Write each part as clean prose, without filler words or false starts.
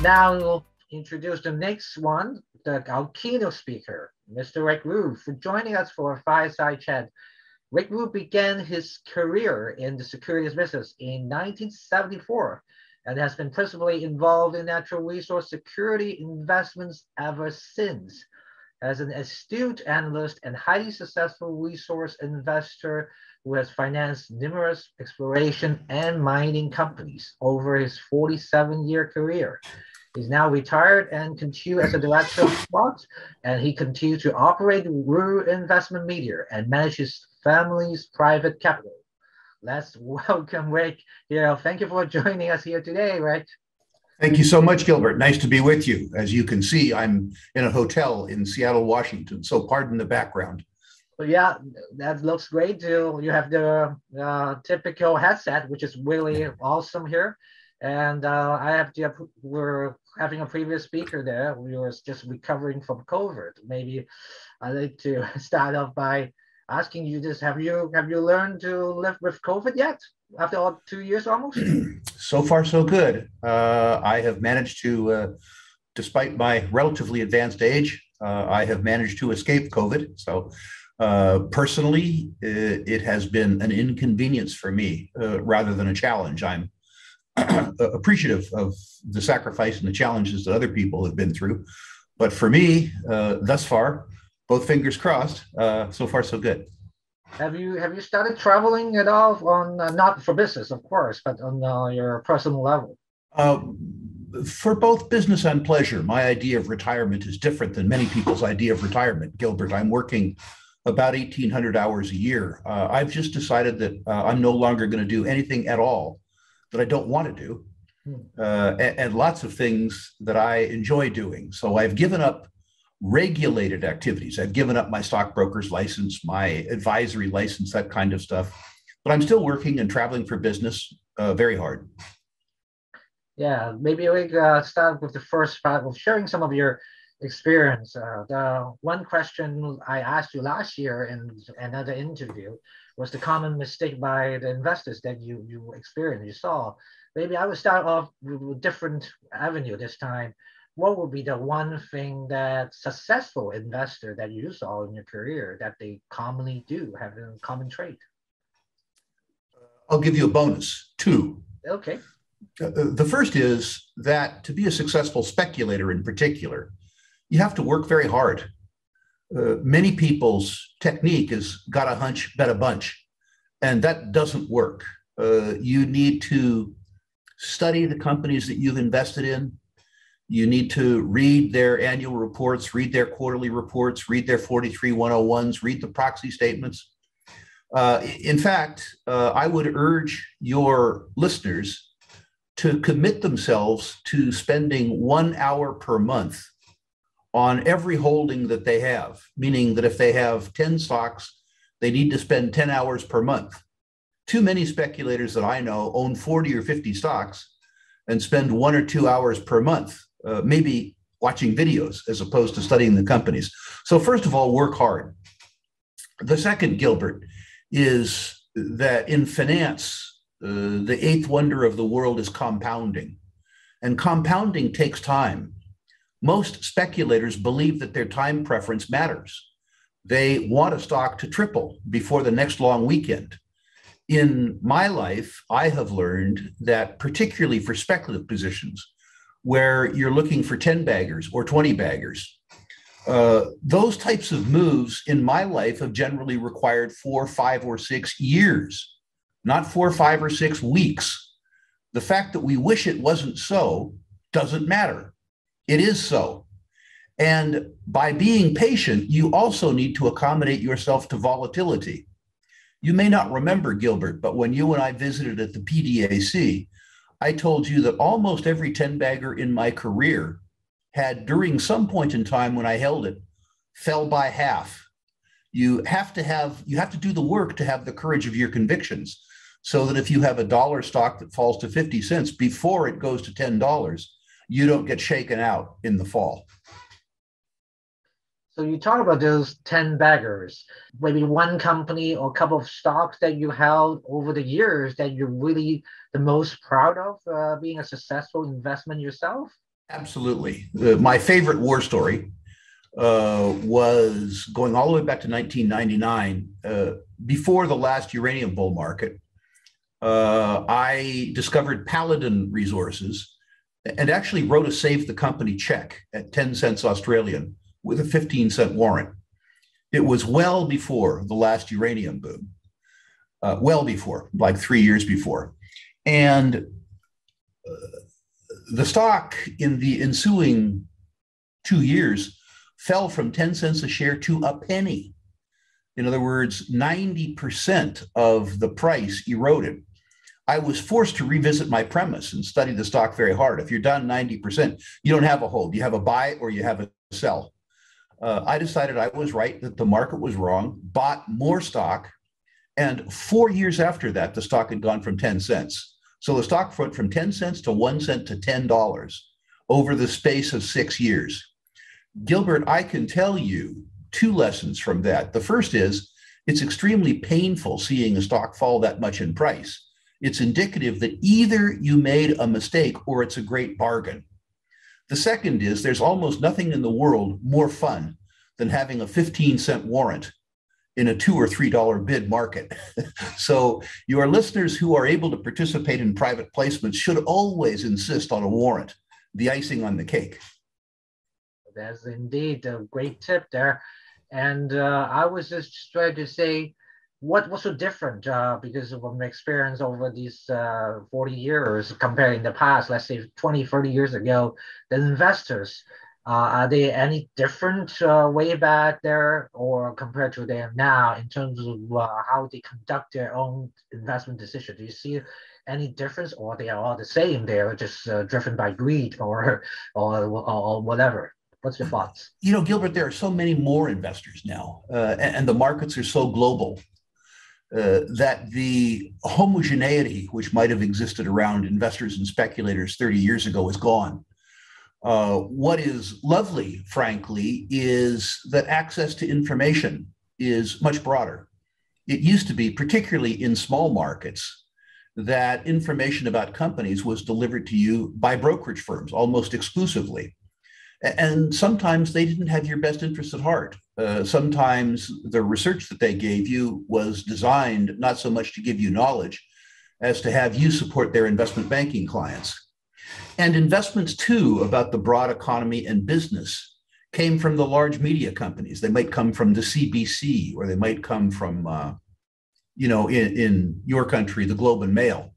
now we'll introduce the next one, our keynote speaker, Mr. Rick Wu, for joining us for a Fireside Chat. Rick Wu began his career in the securities business in 1974 and has been principally involved in natural resource security investments ever since. As an astute analyst and highly successful resource investor who has financed numerous exploration and mining companies over his 47-year career. He's now retired and continues as a director of stocks, and he continues to operate Wu Investment Media and manage his family's private capital. Let's welcome Rick here. Thank you for joining us here today, Rick. Thank you so much, Gilbert. Nice to be with you. As you can see, I'm in a hotel in Seattle, Washington, so pardon the background. Well, yeah, that looks great too. You have the typical headset, which is really awesome here. And we're having a previous speaker there. We were just recovering from COVID. Maybe I'd like to start off by asking you this: have you learned to live with COVID yet? After all 2 years almost? So far, so good. I have managed to, despite my relatively advanced age, I have managed to escape COVID. So personally, it has been an inconvenience for me rather than a challenge. I'm appreciative of the sacrifice and the challenges that other people have been through. But for me, thus far, both fingers crossed, so far, so good. Have you started traveling at all on not for business, of course, but on your personal level? For both business and pleasure, my idea of retirement is different than many people's idea of retirement, Gilbert. I'm working about 1,800 hours a year. I've just decided that I'm no longer going to do anything at all that I don't want to do, and lots of things that I enjoy doing. So I've given up regulated activities. I've given up my stockbroker's license, my advisory license, that kind of stuff. But I'm still working and traveling for business very hard. Yeah, maybe we start with the first part of sharing some of your experience. The one question I asked you last year in another interview was the common mistake by the investors that you experienced, you saw. Maybe I would start off with a different avenue this time. What would be the one thing that successful investor that you saw in your career that they commonly do have a common trait? I'll give you a bonus, 2. Okay. The first is that to be a successful speculator in particular, you have to work very hard. Many people's technique is got a hunch, bet a bunch, and that doesn't work. You need to study the companies that you've invested in. You need to read their annual reports, read their quarterly reports, read their 43101s, read the proxy statements. In fact, I would urge your listeners to commit themselves to spending 1 hour per month on every holding that they have, meaning that if they have 10 stocks, they need to spend 10 hours per month. Too many speculators that I know own 40 or 50 stocks and spend 1 or 2 hours per month, maybe watching videos as opposed to studying the companies. So first of all, work hard. The second, Gilbert, is that in finance, the eighth wonder of the world is compounding. And compounding takes time. Most speculators believe that their time preference matters. They want a stock to triple before the next long weekend. In my life, I have learned that particularly for speculative positions, where you're looking for 10 baggers or 20 baggers, those types of moves in my life have generally required 4, 5, or 6 years, not 4, 5, or 6 weeks. The fact that we wish it wasn't so doesn't matter. It is so. And by being patient, you also need to accommodate yourself to volatility. You may not remember, Gilbert, but when you and I visited at the PDAC, I told you that almost every 10-bagger in my career had, during some point in time when I held it, fell by half. You have to do the work to have the courage of your convictions, so that if you have a $1 stock that falls to 50 cents before it goes to $10, you don't get shaken out in the fall. So you talk about those 10 baggers, maybe one company or a couple of stocks that you held over the years that you're really the most proud of being a successful investment yourself? Absolutely. My favorite war story was going all the way back to 1999, before the last uranium bull market. I discovered Paladin Resources and actually wrote a save the company check at 10 cents Australian with a 15-cent warrant. It was well before the last uranium boom, well before, like 3 years before. And the stock in the ensuing 2 years fell from 10 cents a share to a penny. In other words, 90% of the price eroded. I was forced to revisit my premise and study the stock very hard. If you're down 90%, you don't have a hold. You have a buy or you have a sell. I decided I was right, that the market was wrong, bought more stock. And 4 years after that, the stock had gone from 10 cents. So the stock went from 10 cents to 1 cent to $10 over the space of 6 years. Gilbert, I can tell you two lessons from that. The first is it's extremely painful seeing a stock fall that much in price. It's indicative that either you made a mistake or it's a great bargain. The second is there's almost nothing in the world more fun than having a 15-cent warrant in a $2 or $3 bid market. So your listeners who are able to participate in private placements should always insist on a warrant, the icing on the cake. That's indeed a great tip there. And I was just trying to say, what was so different because of my experience over these 40 years comparing the past, let's say 20, 30 years ago, the investors, are they any different way back there or compared to them now in terms of how they conduct their own investment decision? Do you see any difference, or they are all the same? They are just driven by greed or whatever. What's your thoughts? You know, Gilbert, there are so many more investors now, and the markets are so global that the homogeneity which might have existed around investors and speculators 30 years ago is gone. What is lovely, frankly, is that access to information is much broader. It used to be, particularly in small markets, that information about companies was delivered to you by brokerage firms almost exclusively. And sometimes they didn't have your best interests at heart. Sometimes the research that they gave you was designed not so much to give you knowledge as to have you support their investment banking clients. And investments, too, about the broad economy and business came from the large media companies. They might come from the CBC, or they might come from, in your country, the Globe and Mail.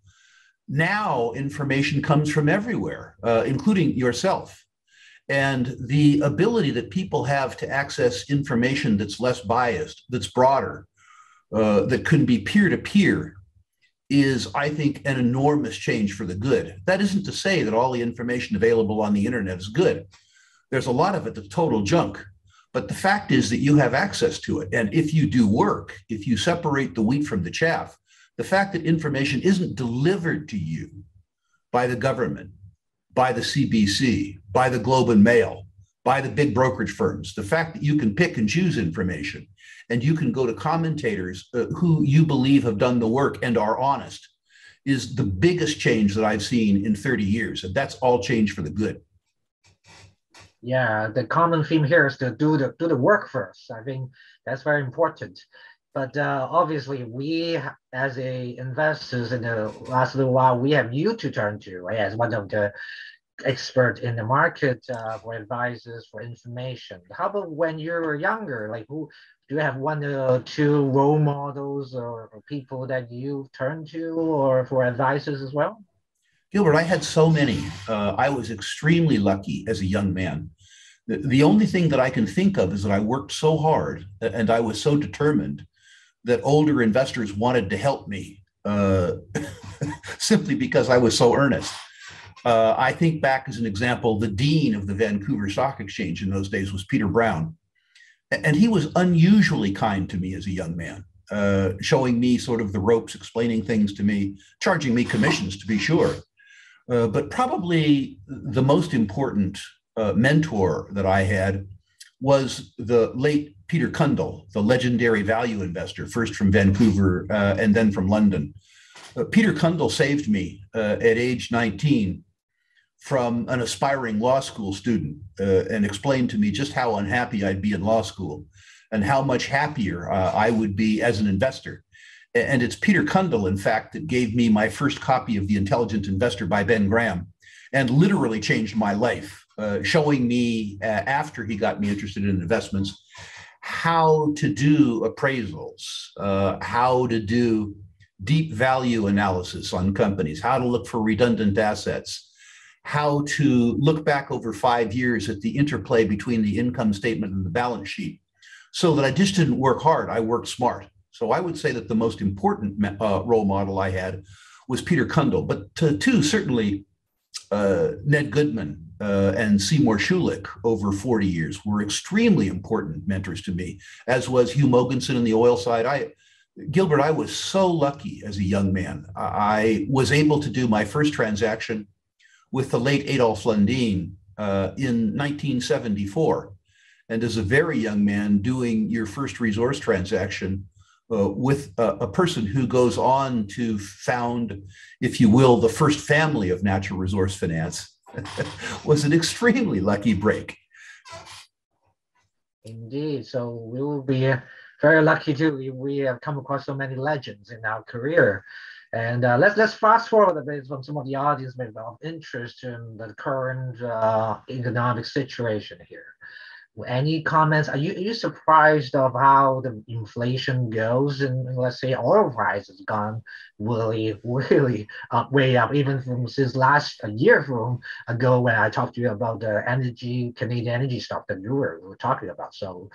Now, information comes from everywhere, including yourself. And the ability that people have to access information that's less biased, that's broader, that can be peer-to-peer, is, I think, an enormous change for the good. That isn't to say that all the information available on the internet is good. There's a lot of it that's total junk. But the fact is that you have access to it. And if you do work, if you separate the wheat from the chaff, the fact that information isn't delivered to you by the government, by the CBC, by the Globe and Mail, by the big brokerage firms, the fact that you can pick and choose information, and you can go to commentators who you believe have done the work and are honest, is the biggest change that I've seen in 30 years. And that's all change for the good. Yeah, the common theme here is to do the work first. I think that's very important. But obviously, we as investors in the last little while, we have you to turn to, right, as one of the expert in the market for advices, for information. How about when you were younger? Like, who do you have one or two role models or people that you turn to or for advices as well? Gilbert, I had so many. I was extremely lucky as a young man. The only thing that I can think of is that I worked so hard and I was so determined that older investors wanted to help me simply because I was so earnest. I think back as an example, the dean of the Vancouver Stock Exchange in those days was Peter Brown. And he was unusually kind to me as a young man, showing me sort of the ropes, explaining things to me, charging me commissions to be sure. But probably the most important mentor that I had was the late Peter Cundall, the legendary value investor, first from Vancouver and then from London. Peter Cundall saved me at age 19 from an aspiring law school student and explained to me just how unhappy I'd be in law school and how much happier I would be as an investor. And it's Peter Cundall, in fact, that gave me my first copy of The Intelligent Investor by Ben Graham and literally changed my life, showing me, after he got me interested in investments, how to do appraisals, how to do deep value analysis on companies, how to look for redundant assets, how to look back over 5 years at the interplay between the income statement and the balance sheet, so that I just didn't work hard, I worked smart. So I would say that the most important role model I had was Peter Cundall, but two, certainly Ned Goodman and Seymour Schulich over 40 years were extremely important mentors to me, as was Hugh Mogensen in the oil side. Gilbert, I was so lucky as a young man. I was able to do my first transaction with the late Adolph Lundin in 1974. And as a very young man, doing your first resource transaction with a person who goes on to found, if you will, the first family of natural resource finance was an extremely lucky break. Indeed. So we will be very lucky too. We have come across so many legends in our career. And let's fast forward a bit from some of the audience maybe of interest in the current economic situation here. Any comments? Are you surprised of how the inflation goes? And let's say oil price has gone really way up, even from since last year from ago when I talked to you about the Canadian energy stuff that we were talking about. So,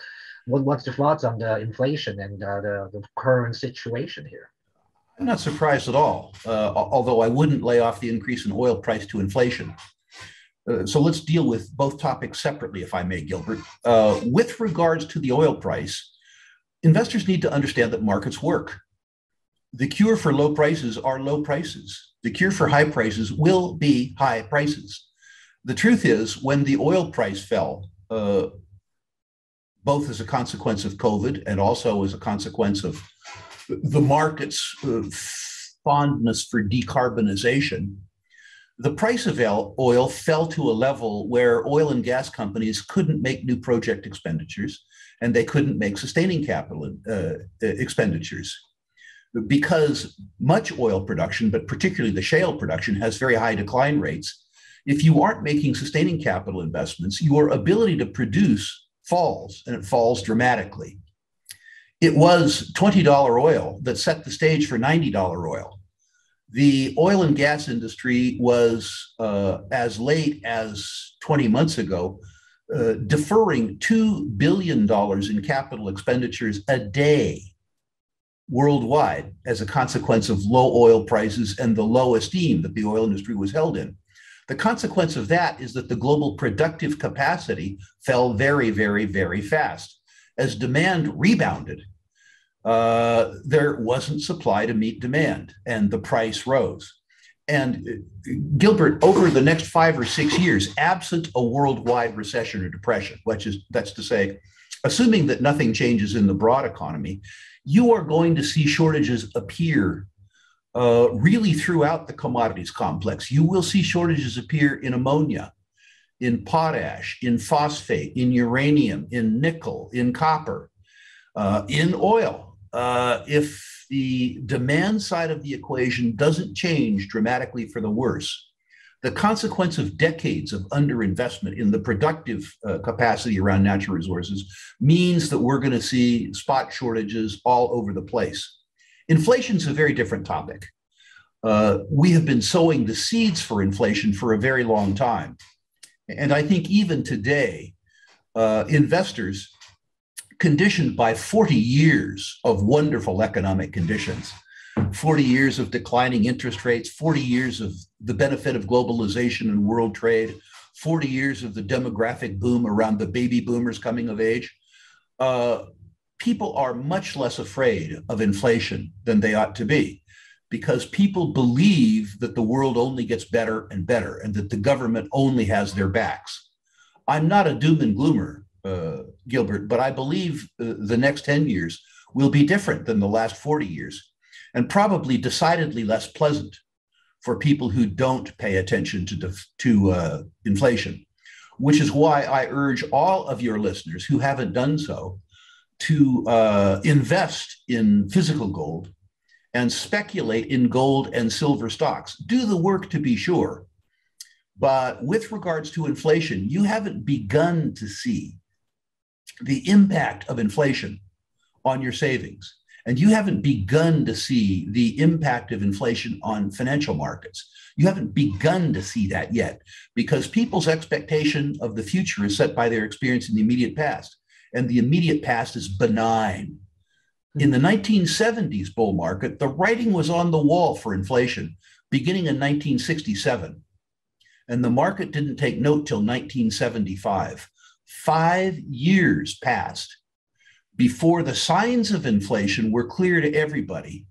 what's the thoughts on the inflation and the current situation here? I'm not surprised at all, although I wouldn't lay off the increase in oil price to inflation. So let's deal with both topics separately, if I may, Gilbert. With regards to the oil price, investors need to understand that markets work. The cure for low prices are low prices. The cure for high prices will be high prices. The truth is, when the oil price fell, both as a consequence of COVID and also as a consequence of the market's fondness for decarbonization, the price of oil fell to a level where oil and gas companies couldn't make new project expenditures and they couldn't make sustaining capital expenditures. Because much oil production, but particularly the shale production, has very high decline rates. If you aren't making sustaining capital investments, your ability to produce falls, and it falls dramatically. It was $20 oil that set the stage for $90 oil. The oil and gas industry was, as late as 20 months ago, deferring $2 billion in capital expenditures a day worldwide as a consequence of low oil prices and the low esteem that the oil industry was held in. The consequence of that is that the global productive capacity fell very, very, very fast. As demand rebounded, there wasn't supply to meet demand, and the price rose. And Gilbert, over the next 5 or 6 years, absent a worldwide recession or depression, that's to say, assuming that nothing changes in the broad economy, you are going to see shortages appear really throughout the commodities complex. You will see shortages appear in ammonia, in potash, in phosphate, in uranium, in nickel, in copper, in oil. If the demand side of the equation doesn't change dramatically for the worse, the consequence of decades of underinvestment in the productive capacity around natural resources means that we're going to see spot shortages all over the place. Inflation is a very different topic. We have been sowing the seeds for inflation for a very long time. And I think even today, investors conditioned by 40 years of wonderful economic conditions, 40 years of declining interest rates, 40 years of the benefit of globalization and world trade, 40 years of the demographic boom around the baby boomers coming of age. People are much less afraid of inflation than they ought to be, because people believe that the world only gets better and better and that the government only has their backs. I'm not a doom and gloomer, Gilbert, but I believe the next 10 years will be different than the last 40 years and probably decidedly less pleasant for people who don't pay attention to inflation, which is why I urge all of your listeners who haven't done so to invest in physical gold and speculate in gold and silver stocks. Do the work, to be sure. But with regards to inflation, you haven't begun to see the impact of inflation on your savings. And you haven't begun to see the impact of inflation on financial markets. You haven't begun to see that yet, because people's expectation of the future is set by their experience in the immediate past. And the immediate past is benign. In the 1970s bull market, the writing was on the wall for inflation, beginning in 1967. And the market didn't take note till 1975. 5 years passed before the signs of inflation were clear to everybody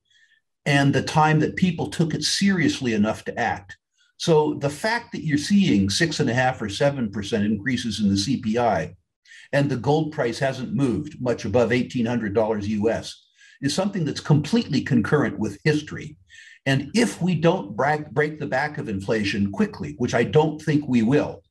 and the time that people took it seriously enough to act. So the fact that you're seeing 6.5% or 7% increases in the CPI and the gold price hasn't moved much above $1,800 US is something that's completely concurrent with history. And if we don't break the back of inflation quickly, which I don't think we will,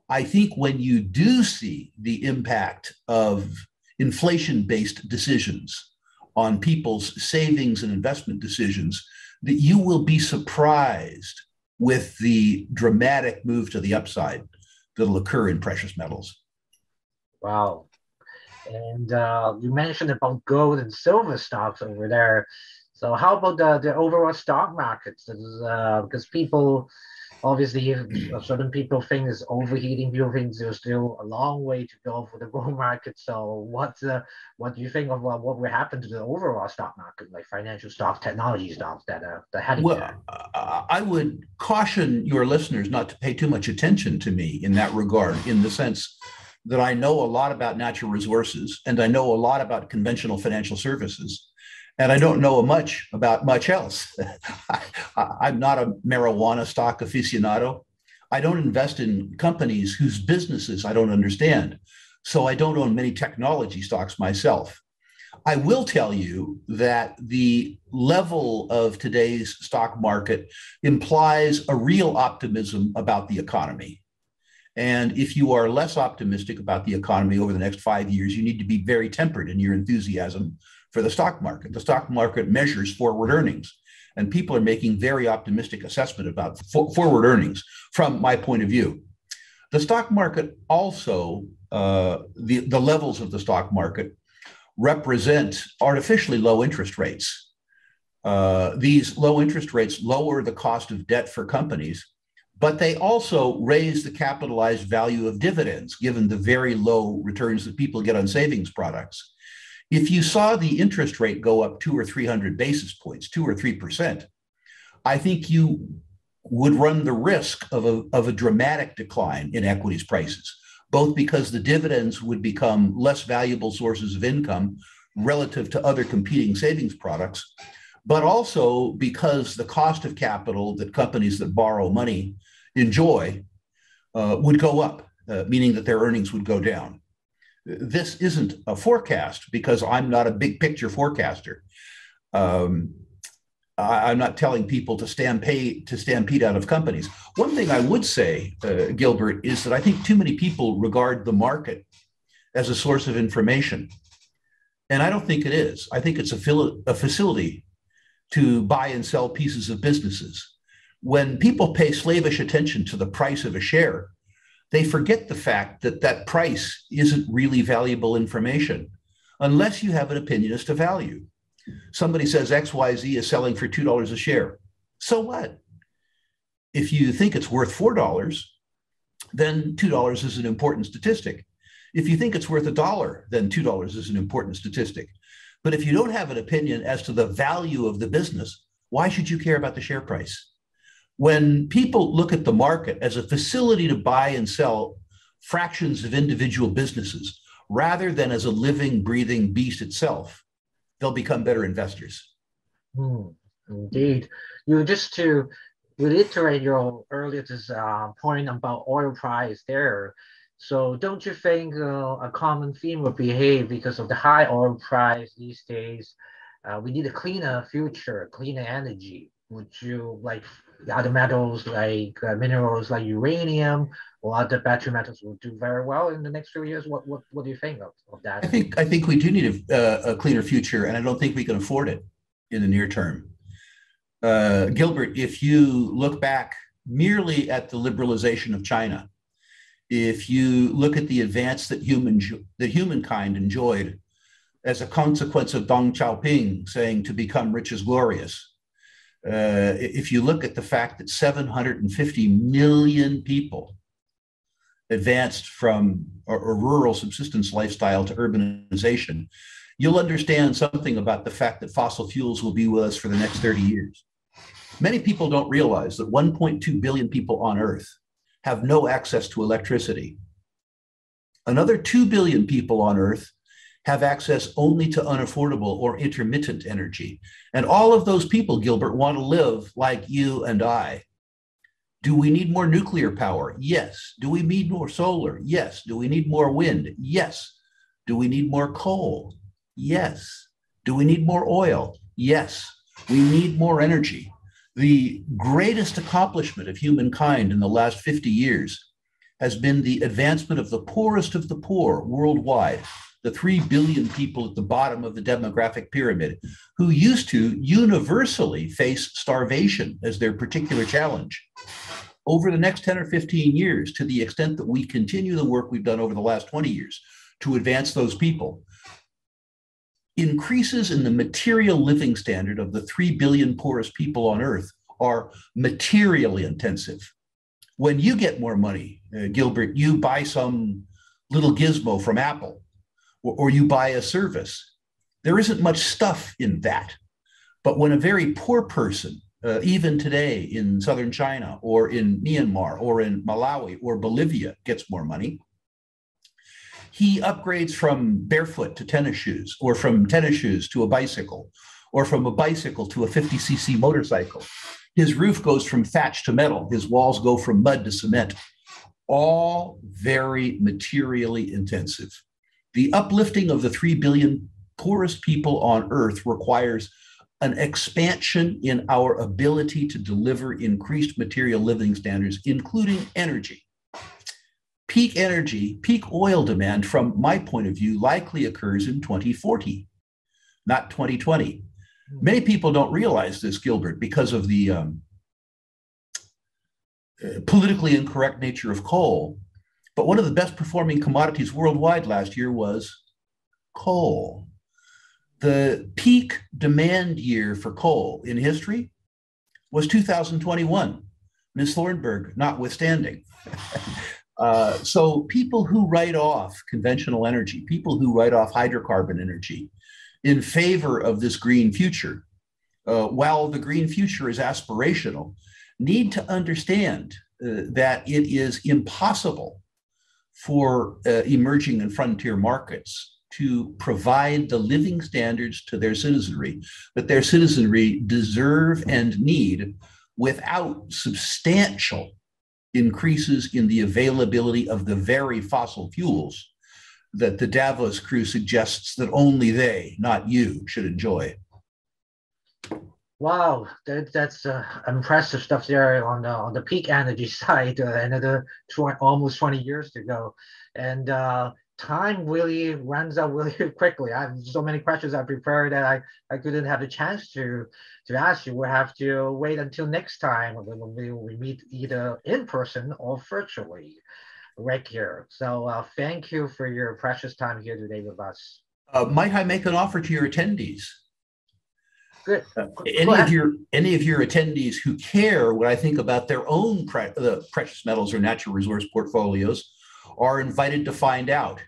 I think when you do see the impact of inflation-based decisions on people's savings and investment decisions, that you will be surprised with the dramatic move to the upside that'll occur in precious metals. Wow. And you mentioned about gold and silver stocks over there. So how about the overall stock markets? Because people, obviously, certain people think it's overheating. People think there's still a long way to go for the bull market. So what do you think of what will happen to the overall stock market, like financial stocks, technology stocks that are heading there? I would caution your listeners not to pay too much attention to me in that regard, in the sense that I know a lot about natural resources and I know a lot about conventional financial services. And I don't know much about much else. I'm not a marijuana stock aficionado. I don't invest in companies whose businesses I don't understand. So I don't own many technology stocks myself. I will tell you that the level of today's stock market implies a real optimism about the economy. And if you are less optimistic about the economy over the next 5 years, you need to be very tempered in your enthusiasm for the stock market. The stock market measures forward earnings, and people are making very optimistic assessment about forward earnings from my point of view. The stock market also, the levels of the stock market represent artificially low interest rates. These low interest rates lower the cost of debt for companies, but they also raise the capitalized value of dividends, given the very low returns that people get on savings products. If you saw the interest rate go up 200 or 300 basis points, 2 or 3%, I think you would run the risk of a dramatic decline in equities prices, both because the dividends would become less valuable sources of income relative to other competing savings products, but also because the cost of capital that companies that borrow money enjoy would go up, meaning that their earnings would go down. This isn't a forecast because I'm not a big picture forecaster. I'm not telling people to stampede out of companies. One thing I would say, Gilbert, is that I think too many people regard the market as a source of information. And I don't think it is. I think it's a facility to buy and sell pieces of businesses. When people pay slavish attention to the price of a share, they forget the fact that that price isn't really valuable information unless you have an opinion as to value. Somebody says XYZ is selling for $2 a share. So what? If you think it's worth $4, then $2 is an important statistic. If you think it's worth $1, then $2 is an important statistic. But if you don't have an opinion as to the value of the business, why should you care about the share price? When people look at the market as a facility to buy and sell fractions of individual businesses, rather than as a living, breathing beast itself, they'll become better investors. Indeed. Just to reiterate your earlier point about oil price there. So don't you think a common theme will behave because of the high oil price these days? We need a cleaner future, cleaner energy. would you like other metals like minerals like uranium or other battery metals will do very well in the next few years? What do you think of that? I think we do need a cleaner future, and I don't think we can afford it in the near term. Gilbert, if you look back merely at the liberalization of China, if you look at the advance that humankind enjoyed as a consequence of Deng Xiaoping saying to become rich is glorious, if you look at the fact that 750 million people advanced from a rural subsistence lifestyle to urbanization, you'll understand something about the fact that fossil fuels will be with us for the next 30 years. Many people don't realize that 1.2 billion people on Earth have no access to electricity. Another 2 billion people on Earth have access only to unaffordable or intermittent energy. And all of those people, Gilbert, want to live like you and I. Do we need more nuclear power? Yes. Do we need more solar? Yes. Do we need more wind? Yes. Do we need more coal? Yes. Do we need more oil? Yes. We need more energy. The greatest accomplishment of humankind in the last 50 years has been the advancement of the poor worldwide, the 3 billion people at the bottom of the demographic pyramid, who used to universally face starvation as their particular challenge. Over the next 10 or 15 years, to the extent that we continue the work we've done over the last 20 years to advance those people, increases in the material living standard of the 3 billion poorest people on Earth are materially intensive. When you get more money, Gilbert, you buy some little gizmo from Apple, or you buy a service. There isn't much stuff in that. But when a very poor person, even today in southern China or in Myanmar or in Malawi or Bolivia, gets more money, he upgrades from barefoot to tennis shoes, or from tennis shoes to a bicycle, or from a bicycle to a 50cc motorcycle. His roof goes from thatch to metal. His walls go from mud to cement. All very materially intensive. The uplifting of the 3 billion poorest people on Earth requires an expansion in our ability to deliver increased material living standards, including energy. Peak energy, peak oil demand, from my point of view, likely occurs in 2040, not 2020. Many people don't realize this, Gilbert, because of the politically incorrect nature of coal. But one of the best performing commodities worldwide last year was coal. The peak demand year for coal in history was 2021, Ms. Thornburg notwithstanding. So people who write off conventional energy, people who write off hydrocarbon energy in favor of this green future, while the green future is aspirational, need to understand that it is impossible for emerging and frontier markets to provide the living standards to their citizenry that their citizenry deserve and need without substantial increases in the availability of the very fossil fuels that the Davos crew suggests that only they, not you, should enjoy. Wow, that's impressive stuff there on the peak energy side. Another almost 20 years to go, and time really runs out really quickly. I have so many questions I prepared that I couldn't have the chance to ask you. We'll have to wait until next time when we meet either in person or virtually right here. So thank you for your precious time here today with us. Might I make an offer to your attendees? Good. Any of your attendees who care what I think about their own precious metals or natural resource portfolios are invited to find out.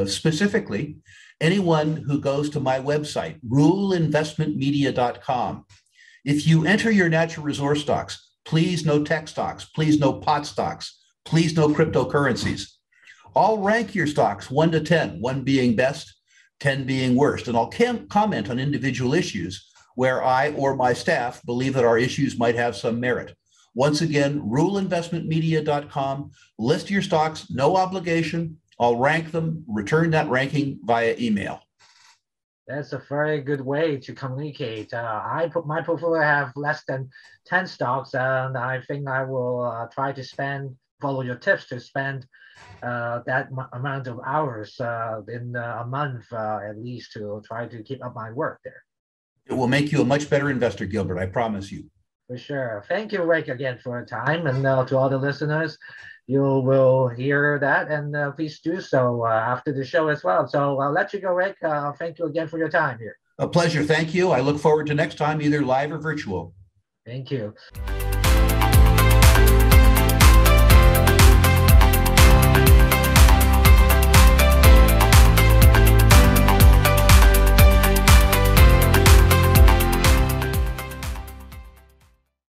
Specifically, anyone who goes to my website, ruleinvestmentmedia.com. If you enter your natural resource stocks, please no tech stocks, please no pot stocks, please no cryptocurrencies. I'll rank your stocks 1 to 10, 1 being best, 10 being worst, and I'll comment on individual issues where I or my staff believe that our issues might have some merit. Once again, ruleinvestmentmedia.com, list your stocks, no obligation. I'll rank them, return that ranking via email. That's a very good way to communicate. My portfolio have less than 10 stocks, and I think I will try to follow your tips to spend that amount of hours in a month at least to try to keep up my work there. It will make you a much better investor, Gilbert. I promise you. For sure. Thank you, Rick, again for your time. And to all the listeners, you will hear that. And please do so after the show as well. So I'll let you go, Rick. Thank you again for your time here. A pleasure. Thank you. I look forward to next time, either live or virtual. Thank you.